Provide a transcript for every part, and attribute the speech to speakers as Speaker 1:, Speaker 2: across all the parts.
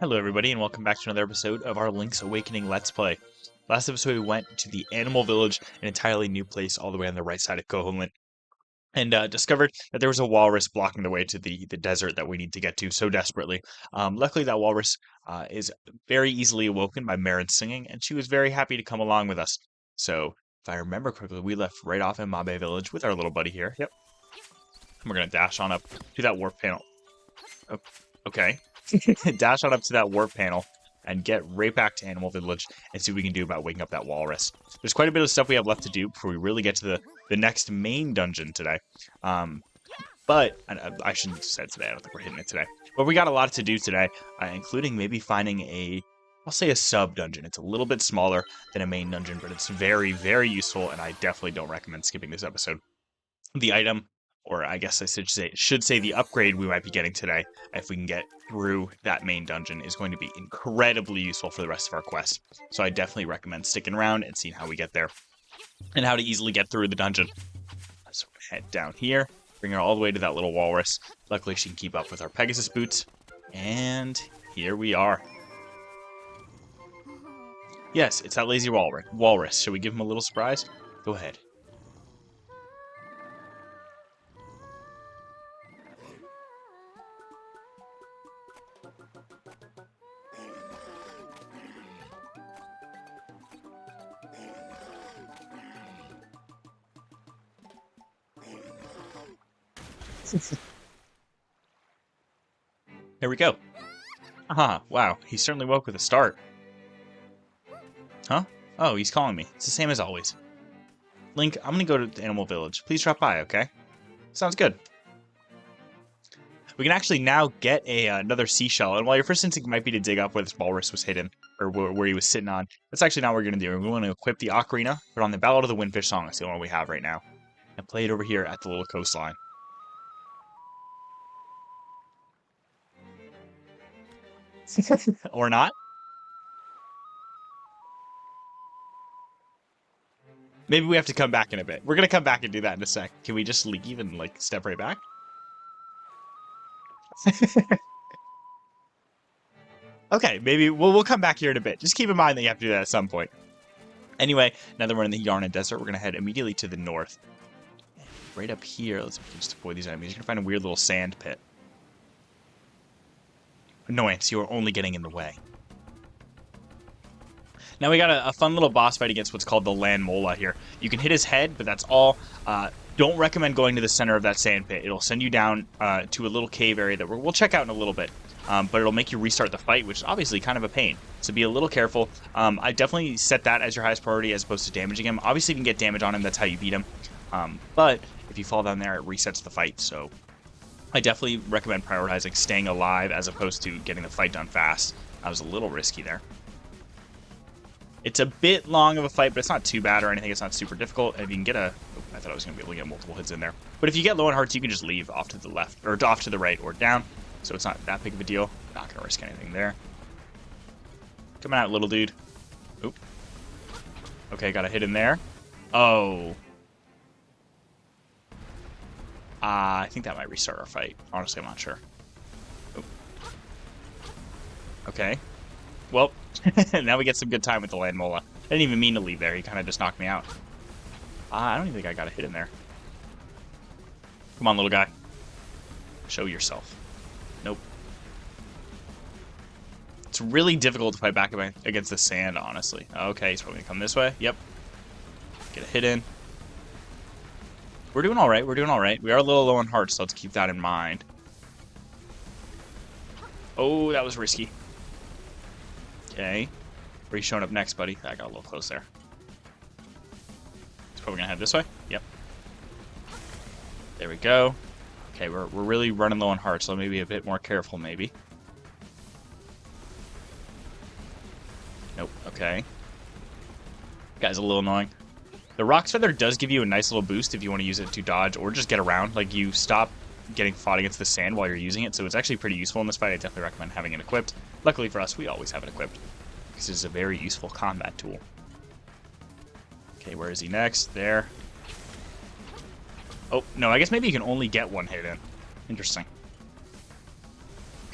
Speaker 1: Hello everybody and welcome back to another episode of our Link's Awakening Let's Play. Last episode we went to the Animal Village, an entirely new place all the way on the right side of Koholint, and discovered that there was a walrus blocking the way to the desert that we need to get to so desperately. Luckily that walrus is very easily awoken by Marin's singing, and she was very happy to come along with us. So, if I remember correctly, we left right off in Mabe Village with our little buddy here. Yep. And we're going to dash on up to that warp panel. Oh, okay. Dash on up to that warp panel and get right back to Animal Village and see what we can do about waking up that walrus. There's quite a bit of stuff we have left to do before we really get to the next main dungeon today. But I shouldn't have said today. I don't think we're hitting it today. But we got a lot to do today, including maybe finding I'll say a sub-dungeon. It's a little bit smaller than a main dungeon, but it's very, very useful, and I definitely don't recommend skipping this episode. The item, or I guess I should say the upgrade we might be getting today, if we can get through that main dungeon, is going to be incredibly useful for the rest of our quest. So I definitely recommend sticking around and seeing how we get there, and how to easily get through the dungeon. So head down here, bring her all the way to that little walrus. Luckily she can keep up with our Pegasus boots, and here we are. Yes, it's that lazy walrus. Should we give him a little surprise? Go ahead. Here we go. Aha, wow, he certainly woke with a start. Huh? Oh, he's calling me. It's the same as always. Link, I'm gonna go to the Animal Village. Please drop by, okay? Sounds good. We can actually now get another seashell, and while your first instinct might be to dig up where this walrus was hidden, or where he was sitting on, that's actually not what we're gonna do. We're going to equip the ocarina, put on the Ballad of the Windfish song, that's the one we have right now, and play it over here at the little coastline. Or not? Maybe we have to come back in a bit. We're gonna come back and do that in a sec. Can we just leave and, like, step right back? Okay, maybe we'll come back here in a bit. Just keep in mind that you have to do that at some point. Anyway, now that we're in the Yarna Desert, we're gonna head immediately to the north. Right up here, let's just avoid these enemies. You're gonna find a weird little sand pit. Annoyance, you are only getting in the way. Now we got a fun little boss fight against what's called the Land Mola here. You can hit his head, but that's all. Don't recommend going to the center of that sand pit. It'll send you down to a little cave area that we'll check out in a little bit. But it'll make you restart the fight, which is obviously kind of a pain. So be a little careful. I definitely set that as your highest priority as opposed to damaging him. Obviously, if you can get damage on him, that's how you beat him. But if you fall down there, it resets the fight. So I definitely recommend prioritizing staying alive as opposed to getting the fight done fast. That was a little risky there. It's a bit long of a fight, but it's not too bad or anything. It's not super difficult. And if you can get a... Oh, I thought I was going to be able to get multiple hits in there. But if you get low on hearts, you can just leave off to the left, or off to the right, or down. So it's not that big of a deal. Not going to risk anything there. Coming out, little dude. Oop. Okay, got a hit in there. Oh. I think that might restart our fight. Honestly, I'm not sure. Oop. Okay. Well, now we get some good time with the Land Mola. I didn't even mean to leave there. He kind of just knocked me out. I don't even think I got a hit in there. Come on, little guy. Show yourself. Nope. It's really difficult to fight back against the sand, honestly. Okay, he's probably going to come this way. Yep. Get a hit in. We're doing all right. We're doing all right. We are a little low on hearts, so let's keep that in mind. Oh, that was risky. Okay. Where are you showing up next, buddy? I got a little close there. It's probably going to head this way. Yep. There we go. Okay, we're really running low on hearts, so maybe a bit more careful, maybe. Nope. Okay. Guy's a little annoying. The Rock's Feather does give you a nice little boost if you want to use it to dodge or just get around. Like, you stop getting fought against the sand while you're using it, so it's actually pretty useful in this fight. I definitely recommend having it equipped. Luckily for us, we always have it equipped, because it's a very useful combat tool. Okay, where is he next? There. Oh, no, I guess maybe you can only get one hit in. Interesting.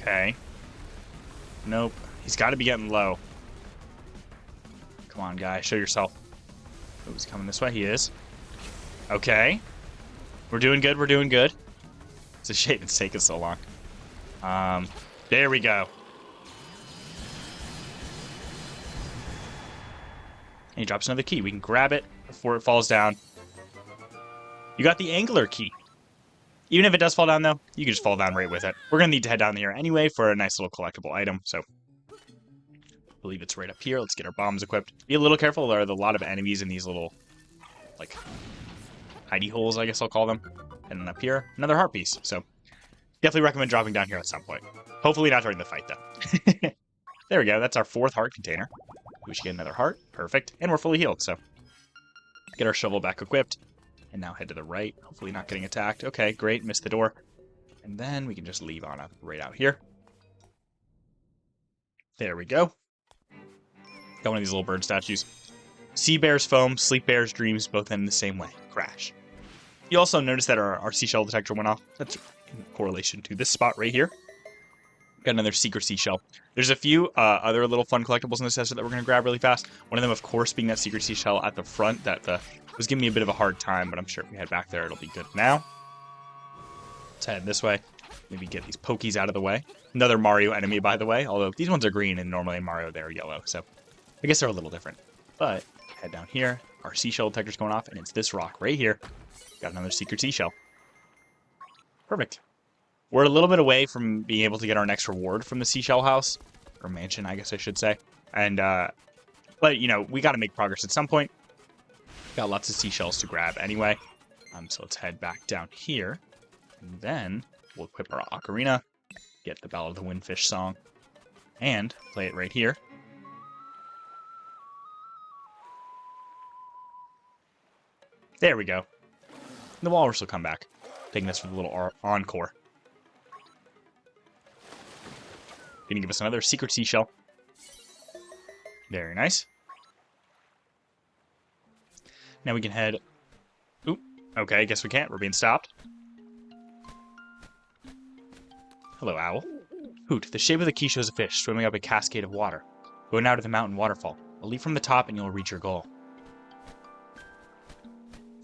Speaker 1: Okay. Nope. He's got to be getting low. Come on, guy. Show yourself. Oh, he's coming this way. He is. Okay. We're doing good. We're doing good. It's a shame it's taking so long. There we go. And he drops another key. We can grab it before it falls down. You got the angler key. Even if it does fall down, though, you can just fall down right with it. We're going to need to head down here anyway for a nice little collectible item, so I believe it's right up here. Let's get our bombs equipped. Be a little careful. There are a lot of enemies in these little, like, hidey holes, I guess I'll call them. And then up here, another heart piece. So definitely recommend dropping down here at some point. Hopefully not during the fight, though. There we go. That's our 4th heart container. We should get another heart. Perfect. And we're fully healed, so get our shovel back equipped. And now head to the right. Hopefully not getting attacked. Okay, great. Missed the door. And then we can just leave on up right out here. There we go. Got one of these little bird statues. Sea bears foam, sleep bears dreams, both end the same way. Crash. You also notice that our seashell detector went off. That's in correlation to this spot right here. Got another secret seashell. There's a few other little fun collectibles in this desert that we're going to grab really fast. One of them, of course, being that secret seashell at the front that was giving me a bit of a hard time, but I'm sure if we head back there, it'll be good now. Let's head this way. Maybe get these pokies out of the way. Another Mario enemy, by the way, although these ones are green and normally in Mario they're yellow, so I guess they're a little different. But head down here. Our seashell detector's going off, and it's this rock right here. Got another secret seashell. Perfect. We're a little bit away from being able to get our next reward from the seashell house. Or mansion, I guess I should say. And, but, you know, we got to make progress at some point. Got lots of seashells to grab anyway. So let's head back down here. And then we'll equip our ocarina. Get the Ballad of the Windfish song. And play it right here. There we go. And the walrus will come back. Taking us for the little encore. Gonna give us another secret seashell. Very nice. Now we can head... Oop. Okay, I guess we can't. We're being stopped. Hello, owl. Hoot, the shape of the key shows a fish swimming up a cascade of water. Go now to the mountain waterfall. A leap from the top and you'll reach your goal.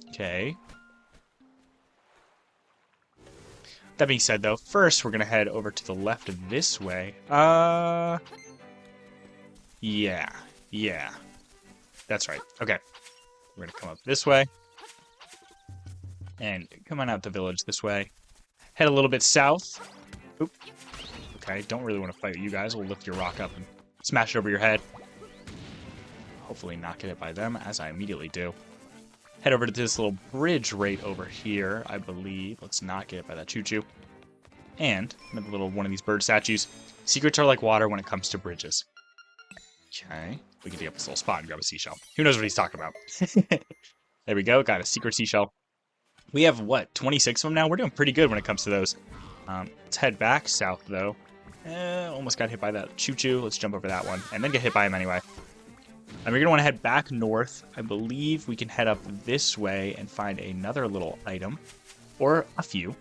Speaker 1: Okay. That being said, though, first we're going to head over to the left of this way. Yeah. That's right. Okay. We're going to come up this way. And come on out the village this way. Head a little bit south. Oop. Okay, don't really want to fight you guys. We'll lift your rock up and smash it over your head. Hopefully not get hit by them, as I immediately do. Head over to this little bridge right over here, I believe. Let's not get hit by that choo-choo. And another little one of these bird statues. Secrets are like water when it comes to bridges. Okay. We can dig up this little spot and grab a seashell. Who knows what he's talking about? There we go. Got a secret seashell. We have, what, 26 of them now? We're doing pretty good when it comes to those. Let's head back south, though. Almost got hit by that choo-choo. Let's jump over that one. And then get hit by him anyway. And we're going to want to head back north. I believe we can head up this way and find another little item. Or a few.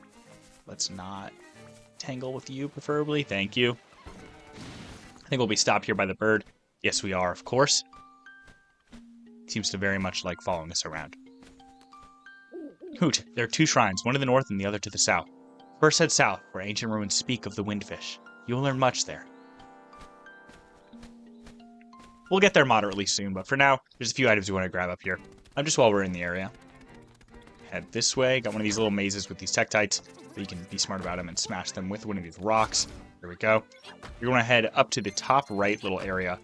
Speaker 1: Let's not tangle with you, preferably. Thank you. I think we'll be stopped here by the bird. Yes, we are, of course. Seems to very much like following us around. Hoot, there are 2 shrines, one to the north and the other to the south. First head south, where ancient ruins speak of the windfish. You will learn much there. We'll get there moderately soon, but for now, there's a few items we want to grab up here. Just while we're in the area. Head this way. Got one of these little mazes with these tektites. But you can be smart about them and smash them with one of these rocks. There we go. You're going to head up to the top right little area,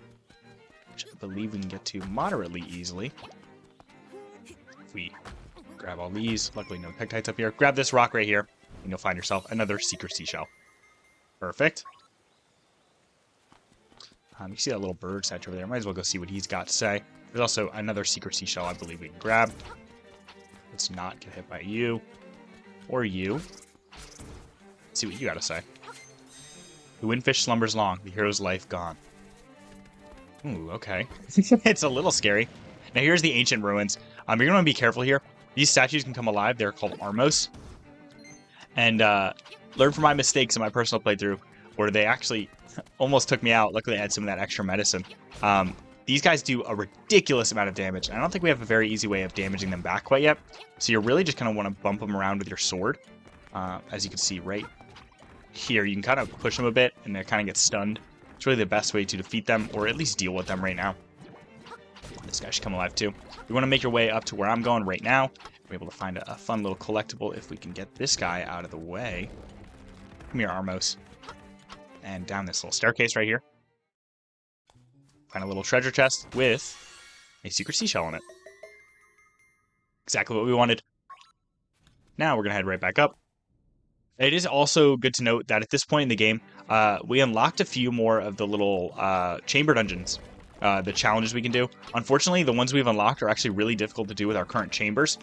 Speaker 1: which I believe we can get to moderately easily. If we grab all these. Luckily, no tektites up here. Grab this rock right here, and you'll find yourself another secret seashell. Perfect. You see that little bird statue over there. Might as well go see what he's got to say. There's also another secret seashell I believe we can grab. Let's not get hit by you. Or you. Let's see what you got to say. The windfish slumbers long, the hero's life gone. Ooh, okay. It's a little scary. Now here's the ancient ruins. You're going to want to be careful here. These statues can come alive. They're called Armos. And learn from my mistakes in my personal playthrough. where they actually almost took me out. Luckily, I had some of that extra medicine. These guys do a ridiculous amount of damage, and I don't think we have a very easy way of damaging them back quite yet. So you really just kind of want to bump them around with your sword. As you can see right here, you can kind of push them a bit, and they kind of get stunned. It's really the best way to defeat them, or at least deal with them right now. This guy should come alive too. You want to make your way up to where I'm going right now. We're able to find a fun little collectible if we can get this guy out of the way. Come here, Armos. And down this little staircase right here. Find a little treasure chest with a secret seashell in it. Exactly what we wanted. Now we're going to head right back up. It is also good to note that at this point in the game, we unlocked a few more of the little chamber dungeons, the challenges we can do. Unfortunately, the ones we've unlocked are actually really difficult to do with our current chambers.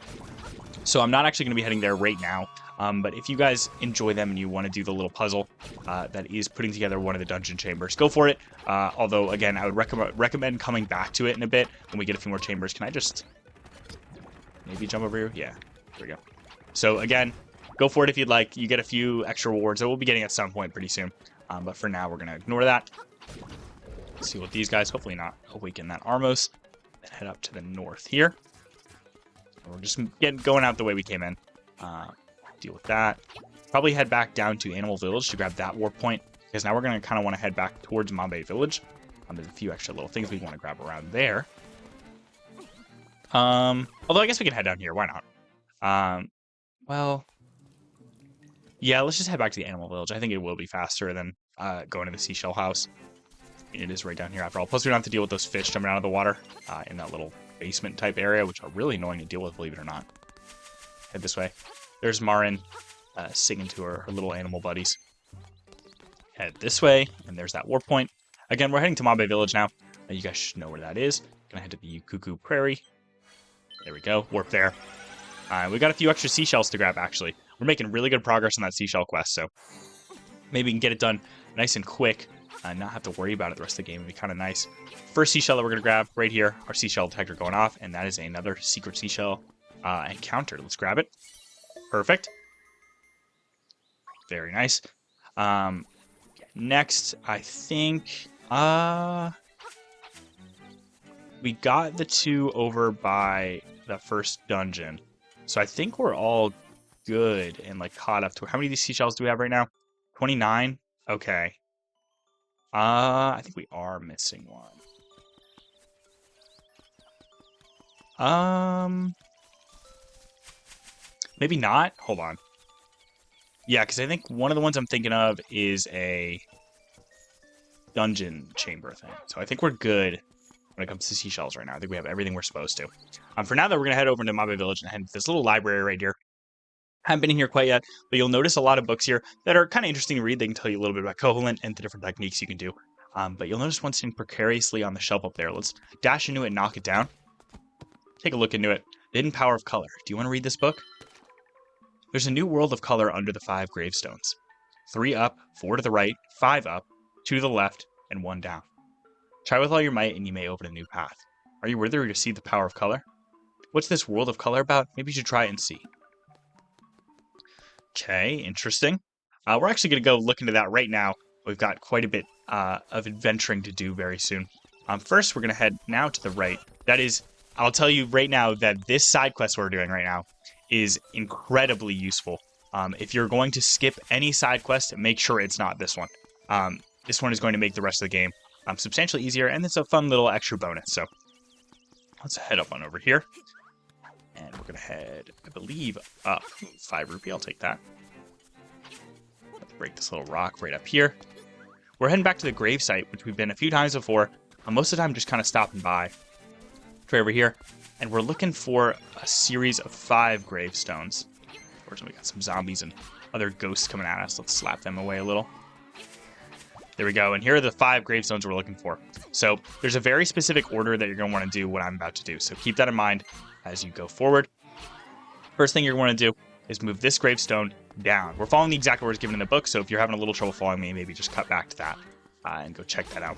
Speaker 1: So I'm not actually going to be heading there right now. But if you guys enjoy them and you want to do the little puzzle that is putting together one of the dungeon chambers, go for it. Although, again, I would recommend coming back to it in a bit when we get a few more chambers. Can I just maybe jump over here? Yeah, there we go. So, again, go for it if you'd like. You get a few extra rewards that we'll be getting at some point pretty soon. But for now, we're going to ignore that. Let's see what these guys, hopefully not awaken that Armos. Then head up to the north here. We're just going out the way we came in. Deal with that. Probably head back down to Animal Village to grab that warp point, because now we're going to kind of want to head back towards Mabe Village. There's a few extra little things we want to grab around there. Although I guess we can head down here. Why not? Well, yeah, let's just head back to the Animal Village. I think it will be faster than going to the Seashell House. It is right down here after all. Plus, we don't have to deal with those fish jumping out of the water in that little basement type area, which are really annoying to deal with, believe it or not. Head this way. There's Marin singing to her little animal buddies. Head this way, and there's that warp point. Again, we're heading to Mabe Village now. You guys should know where that is. Gonna head to the Ukuku Prairie. There we go. Warp there. We got a few extra seashells to grab, actually. We're making really good progress on that seashell quest, so maybe we can get it done nice and quick and not have to worry about it the rest of the game. It'd be kind of nice. First seashell that we're going to grab right here, our seashell detector going off, and that is another secret seashell encounter. Let's grab it. Perfect. Very nice. Next, I think we got the two over by the first dungeon. So I think we're all good and like caught up to how many of these seashells do we have right now? 29? Okay. I think we are missing one. Maybe not. Hold on. Yeah, because I think one of the ones I'm thinking of is a dungeon chamber thing. So I think we're good when it comes to seashells right now. I think we have everything we're supposed to. For now, though, we're going to head over to Mabe Village and head to this little library right here. Haven't been in here quite yet, but you'll notice a lot of books here that are kind of interesting to read. They can tell you a little bit about Koholint and the different techniques you can do. But you'll notice one sitting precariously on the shelf up there. Let's dash into it and knock it down. Take a look into it. The Hidden Power of Color. Do you want to read this book? There's a new world of color under the 5 gravestones. 3 up, 4 to the right, 5 up, 2 to the left, and 1 down. Try with all your might and you may open a new path. Are you worthy to see the power of color? What's this world of color about? Maybe you should try it and see. Okay, interesting. We're actually going to go look into that right now. We've got quite a bit of adventuring to do very soon. First, we're going to head now to the right. That is, I'll tell you right now that this side quest we're doing right now is incredibly useful. If you're going to skip any side quest, make sure it's not this one. This one is going to make the rest of the game substantially easier, and it's a fun little extra bonus. So let's head up on over here. And we're going to head, I believe, up. 5 rupee, I'll take that. Let's break this little rock right up here. We're heading back to the grave site, which we've been a few times before. Most of the time, just kind of stopping by. Right over here. And we're looking for a series of 5 gravestones. Unfortunately, we got some zombies and other ghosts coming at us. Let's slap them away a little. There we go. And here are the 5 gravestones we're looking for. So there's a very specific order that you're going to want to do what I'm about to do. So keep that in mind as you go forward. First thing you're going to do is move this gravestone down. We're following the exact orders given in the book, so if you're having a little trouble following me, maybe just cut back to that and go check that out.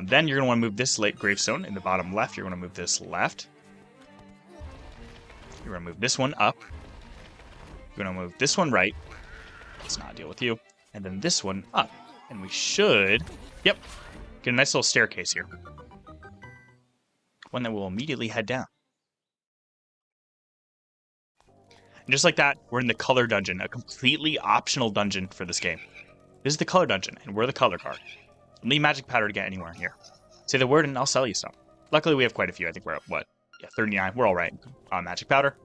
Speaker 1: Then you're going to want to move this gravestone in the bottom left. You're going to move this left. You're going to move this one up. You're going to move this one right. Let's not deal with you. And then this one up. And we should, yep, get a nice little staircase here. One that will immediately head down. And just like that, we're in the color dungeon, a completely optional dungeon for this game. This is the color dungeon, and we're the color guard. Don't need magic powder to get anywhere in here. Say the word and I'll sell you some. Luckily, we have quite a few. I think we're at, what? Yeah, 39. We're all right on magic powder.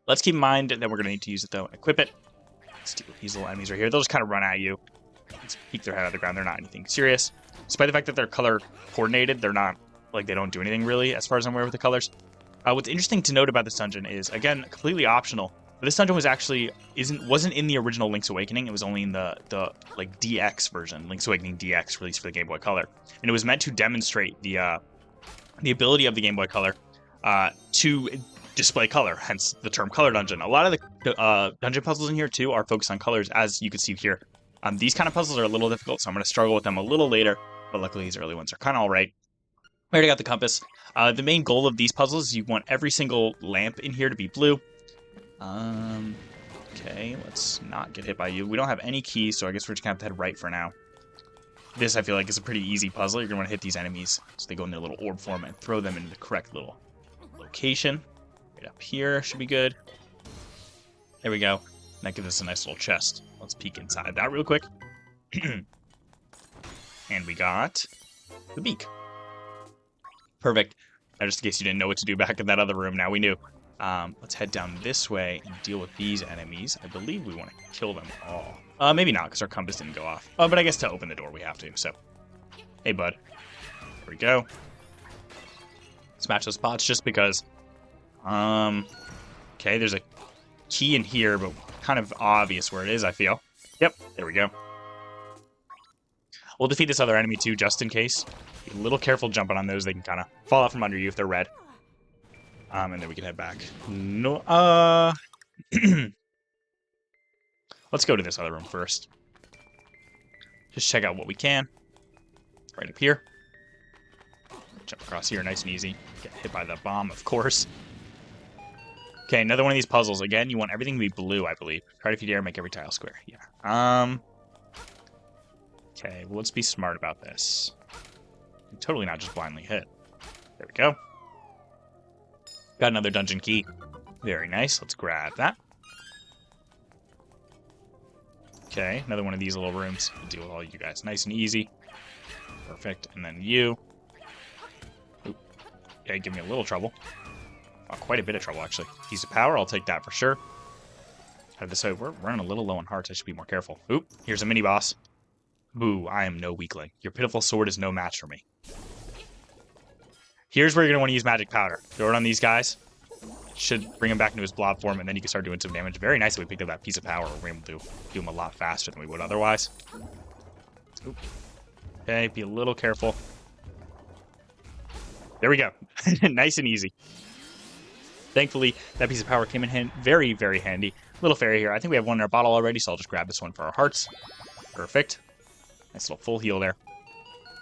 Speaker 1: Let's keep in mind that we're going to need to use it, though, and equip it. Let's deal with these little enemies right here. They'll just kind of run at you. Let's peek their head out of the ground. They're not anything serious. Despite the fact that they're color coordinated, they're not, like, they don't do anything really, as far as I'm aware with the colors. What's interesting to note about this dungeon is, again, completely optional. But this dungeon was actually wasn't in the original Link's Awakening. It was only in the like DX version, Link's Awakening DX, released for the Game Boy Color, and it was meant to demonstrate the ability of the Game Boy Color to display color. Hence the term Color Dungeon. A lot of the dungeon puzzles in here too are focused on colors, as you can see here. These kind of puzzles are a little difficult, so I'm going to struggle with them a little later. But luckily, these early ones are kind of all right. We already got the compass. The main goal of these puzzles is you want every single lamp in here to be blue. Okay, let's not get hit by you. We don't have any keys, so I guess we're just gonna have to head right for now. This, I feel like, is a pretty easy puzzle. You're gonna want to hit these enemies so they go in their little orb form and throw them into the correct little location. Right up here should be good. There we go. And that gives us a nice little chest. Let's peek inside that real quick. And we got the beak. Perfect. Now, just in case you didn't know what to do back in that other room, now we knew. Let's head down this way and deal with these enemies. I believe we want to kill them all. Maybe not, because our compass didn't go off. But I guess to open the door we have to, so. Hey, bud. There we go. Smash those pots just because. Okay, there's a key in here, but kind of obvious where it is, I feel. Yep, there we go. We'll defeat this other enemy too, just in case. Be a little careful jumping on those. They can kind of fall out from under you if they're red. And then we can head back. No, let's go to this other room first. Just check out what we can. Right up here. Jump across here, nice and easy. Get hit by the bomb, of course. Okay, another one of these puzzles. Again, you want everything to be blue, I believe. Try it if you dare, make every tile square. Yeah. Okay, well, let's be smart about this. Totally not just blindly hit. There we go. Got another dungeon key. Very nice. Let's grab that. Okay, another one of these little rooms. We'll deal with all you guys nice and easy. Perfect. And then you. Oop. Yeah, give me a little trouble. Oh, quite a bit of trouble, actually. Piece of power, I'll take that for sure. Have this way. We're running a little low on hearts. I should be more careful. Oop, here's a mini boss. Boo, I am no weakling. Your pitiful sword is no match for me. Here's where you're going to want to use magic powder. Throw it on these guys. Should bring him back into his blob form, and then you can start doing some damage. Very nice that we picked up that piece of power. We're able to do him a lot faster than we would otherwise. Oop. Okay, be a little careful. There we go. Nice and easy. Thankfully, that piece of power came in hand very, very handy. Little fairy here. I think we have one in our bottle already, so I'll just grab this one for our hearts. Perfect. Nice little full heal there.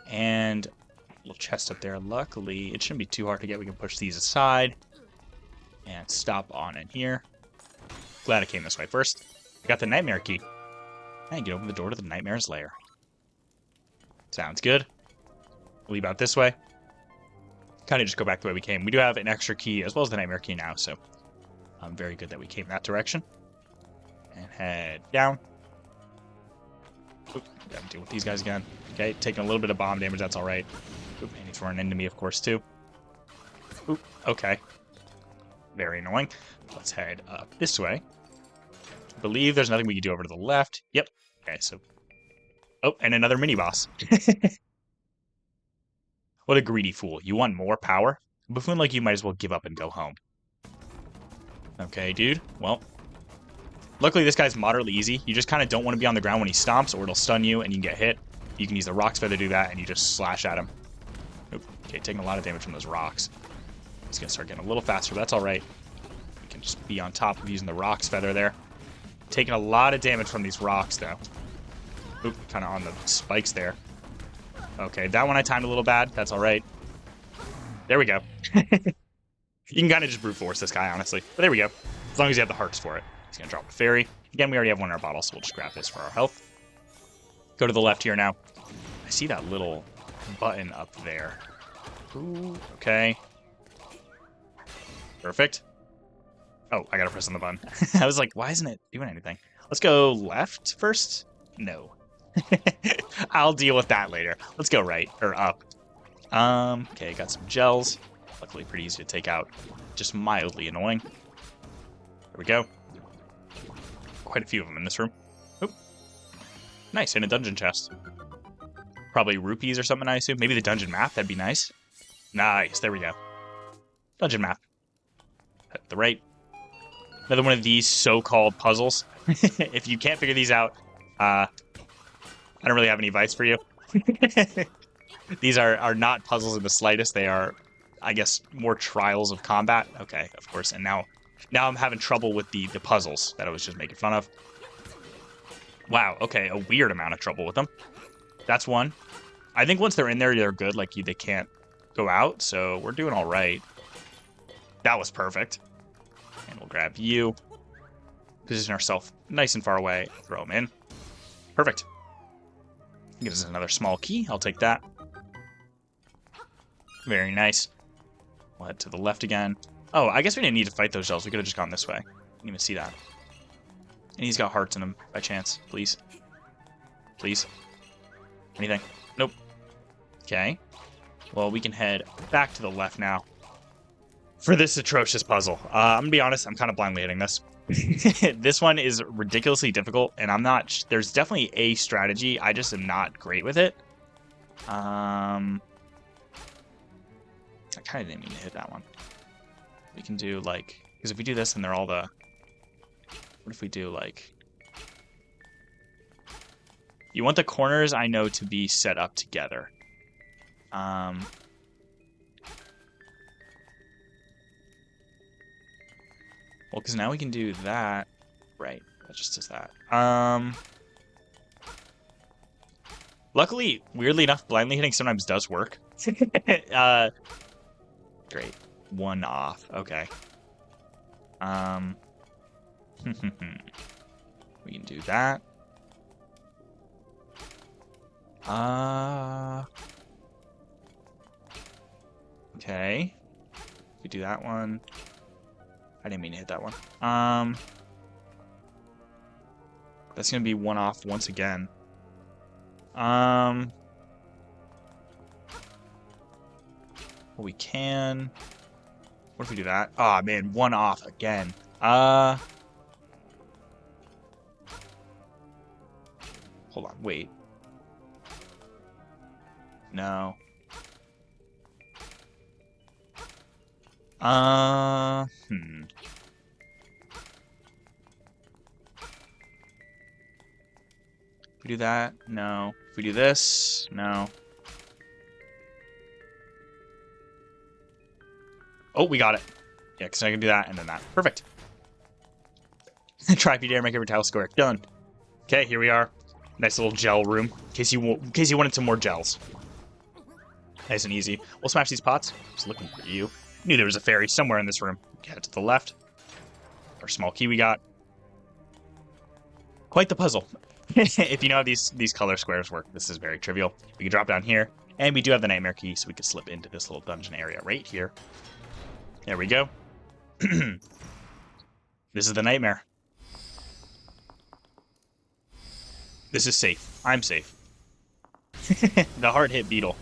Speaker 1: And a little chest up there. Luckily, it shouldn't be too hard to get. We can push these aside. And stop on in here. Glad I came this way first. I got the nightmare key. And get open the door to the nightmare's lair. Sounds good. Leave out this way. Kind of just go back the way we came. We do have an extra key as well as the nightmare key now, so very good that we came that direction. And head down. Oop, gotta deal with these guys again. Okay, taking a little bit of bomb damage, that's alright. Oop, and he's running into me, of course, too. Oop, okay. Very annoying. Let's head up this way. I believe there's nothing we can do over to the left. Yep. Okay, so... Oh, and another mini-boss. What a greedy fool. You want more power? A buffoon like you might as well give up and go home. Okay, dude. Well, luckily this guy's moderately easy. You just kind of don't want to be on the ground when he stomps, or it'll stun you and you can get hit. You can use the Rock's Feather to do that, and you just slash at him. Oop. Okay, taking a lot of damage from those rocks. He's going to start getting a little faster, but that's alright. We can just be on top of using the Rock's Feather there. Taking a lot of damage from these rocks, though. Oop, kind of on the spikes there. Okay, that one I timed a little bad. That's alright. There we go. You can kind of just brute force this guy, honestly. But there we go. As long as you have the hearts for it. He's going to drop a fairy. Again, we already have one in our bottle, so we'll just grab this for our health. Go to the left here now. I see that little button up there. Ooh, okay. Perfect. Oh, I gotta press on the button. I was like, why isn't it doing anything? Let's go left first? No. I'll deal with that later. Let's go right, or up. Okay, got some gels. Luckily pretty easy to take out. Just mildly annoying. There we go. Quite a few of them in this room. Oop. Nice, in a dungeon chest. Probably rupees or something, I assume. Maybe the dungeon map, that'd be nice. Nice, there we go. Dungeon map. At the right. Another one of these so-called puzzles. If you can't figure these out, I don't really have any advice for you. These are not puzzles in the slightest. They are, I guess, more trials of combat. Okay, of course. And now I'm having trouble with the puzzles that I was just making fun of. Wow, okay, a weird amount of trouble with them. That's one. I think once they're in there, they're good. Like, they can't go out, so we're doing all right. That was perfect. And we'll grab you. Position ourselves nice and far away. Throw them in. Perfect. Gives us another small key. I'll take that. Very nice. We'll head to the left again. Oh, I guess we didn't need to fight those gels. We could have just gone this way. Didn't even see that. And he's got hearts in him, by chance. Please. Please. Anything? Nope. Okay. Well, we can head back to the left now for this atrocious puzzle. I'm gonna be honest, I'm kind of blindly hitting this. This one is ridiculously difficult, and I'm not... There's definitely a strategy. I just am not great with it. I kind of didn't mean to hit that one. We can do, like... Because if we do this, then they're all the... What if we do, like... You want the corners, I know, to be set up together. Well, because now we can do that. Right, that just does that. Luckily, weirdly enough, blindly hitting sometimes does work. Great. One off. Okay. We can do that. Okay. We do that one. I didn't mean to hit that one. That's gonna be one off once again. Well, we can. What if we do that? Oh man, one off again. Hold on, wait. No. If we do that, no. If we do this, no. Oh, we got it. Yeah, because I can do that and then that. Perfect. Try if you dare make every tile square. Done. Okay, here we are. Nice little gel room. In case you wanted some more gels. Nice and easy. We'll smash these pots. Just looking for you. Knew there was a fairy somewhere in this room. Head to the left. Our small key we got. Quite the puzzle. If you know how these color squares work, this is very trivial. We can drop down here, and we do have the nightmare key, so we can slip into this little dungeon area right here. There we go. This is the nightmare. This is safe. I'm safe. The hard hit beetle.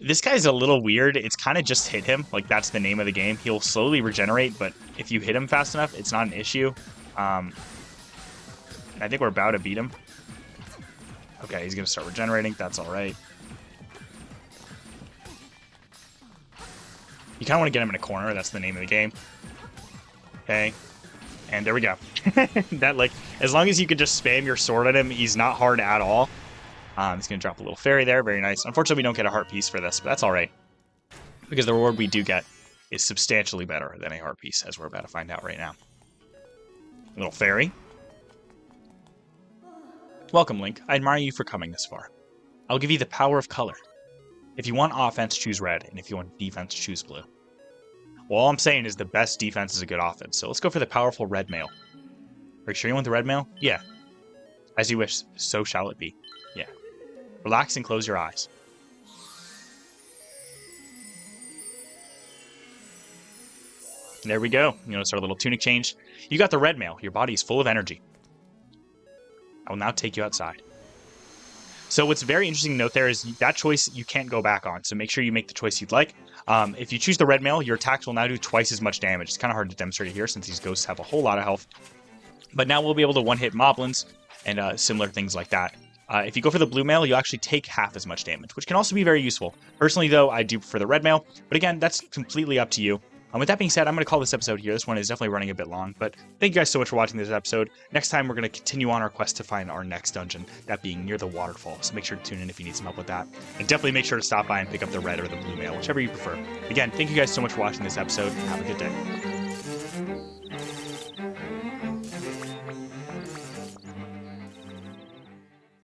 Speaker 1: This guy's a little weird. It's kind of just hit him. Like, that's the name of the game. He'll slowly regenerate, but if you hit him fast enough, it's not an issue. I think we're about to beat him. Okay, he's going to start regenerating. That's all right. You kind of want to get him in a corner. That's the name of the game. Okay. And there we go. That, like, as long as you can just spam your sword at him, he's not hard at all. He's going to drop a little fairy there. Very nice. Unfortunately, we don't get a heart piece for this, but that's all right. Because the reward we do get is substantially better than a heart piece, as we're about to find out right now. Little fairy. Welcome, Link. I admire you for coming this far. I'll give you the power of color. If you want offense, choose red, and if you want defense, choose blue. Well, all I'm saying is the best defense is a good offense, so let's go for the powerful red mail. Are you sure you want the red mail? Yeah. As you wish, so shall it be. Yeah. Relax and close your eyes. There we go. You notice our little tunic change. You got the red mail. Your body is full of energy. I will now take you outside. So what's very interesting to note there is that choice you can't go back on. So make sure you make the choice you'd like. If you choose the red mail, your attacks will now do twice as much damage. It's kind of hard to demonstrate it here since these ghosts have a whole lot of health. But now we'll be able to one-hit moblins and similar things like that. If you go for the blue mail, you actually take half as much damage, which can also be very useful. Personally, though, I do prefer the red mail. But again, that's completely up to you. With that being said, I'm going to call this episode here. This one is definitely running a bit long, but thank you guys so much for watching this episode. Next time, we're going to continue on our quest to find our next dungeon, that being near the waterfall. So make sure to tune in if you need some help with that. And definitely make sure to stop by and pick up the red or the blue mail, whichever you prefer. Again, thank you guys so much for watching this episode. Have a good day.